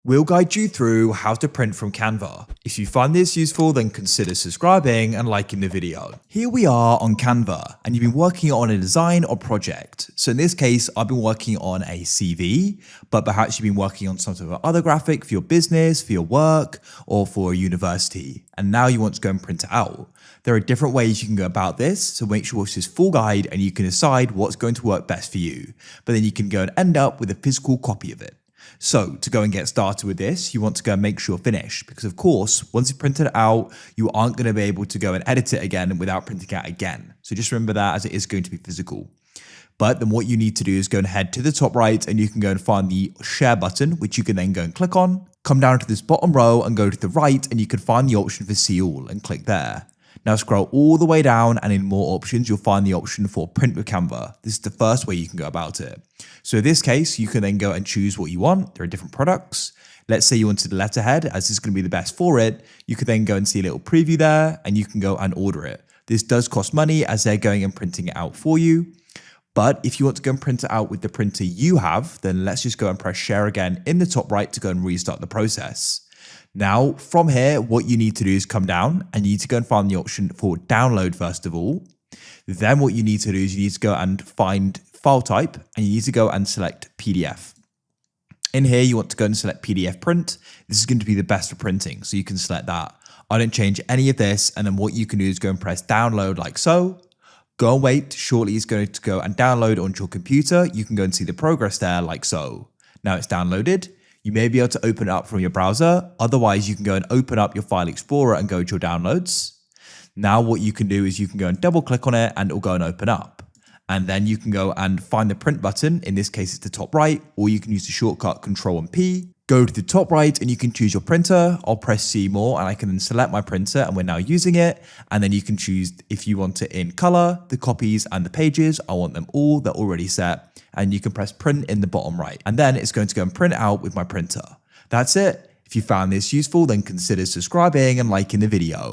We'll guide you through how to print from Canva. If you find this useful, then consider subscribing and liking the video. Here we are on Canva, and you've been working on a design or project. So in this case, I've been working on a CV, but perhaps you've been working on some sort of other graphic for your business, for your work, or for a university. And now you want to go and print it out. There are different ways you can go about this, so make sure it's this full guide and you can decide what's going to work best for you. But then you can go and end up with a physical copy of it. So to go and get started with this, you want to go and make sure you're finished, because of course, once you've printed it out, you aren't going to be able to go and edit it again without printing it out again. So just remember that, as it is going to be physical. But then what you need to do is go and head to the top right, and you can go and find the share button, which you can then go and click on. Come down to this bottom row and go to the right, and you can find the option for see all and click there. Now scroll all the way down, and in more options, you'll find the option for print with Canva. This is the first way you can go about it. So in this case, you can then go and choose what you want. There are different products. Let's say you wanted the letterhead, as this is going to be the best for it. You could then go and see a little preview there, and you can go and order it. This does cost money, as they're going and printing it out for you. But if you want to go and print it out with the printer you have, then let's just go and press share again in the top right to go and restart the process. Now, from here, what you need to do is come down and you need to go and find the option for download first of all. Then what you need to do is you need to go and find file type, and you need to go and select PDF. In here, you want to go and select PDF print. This is going to be the best for printing, so you can select that. I don't change any of this, and then what you can do is go and press download like so. Go and wait, shortly it's going to go and download onto your computer. You can go and see the progress there like so. Now it's downloaded. You may be able to open it up from your browser. Otherwise, you can go and open up your file explorer and go to your downloads. Now what you can do is you can go and double click on it and it'll go and open up. And then you can go and find the print button. In this case, it's the top right, or you can use the shortcut Control and P. Go to the top right and you can choose your printer. I'll press see more and I can then select my printer, and we're now using it. And then you can choose if you want it in color, the copies and the pages. I want them all, they're already set. And you can press print in the bottom right. And then it's going to go and print out with my printer. That's it. If you found this useful, then consider subscribing and liking the video.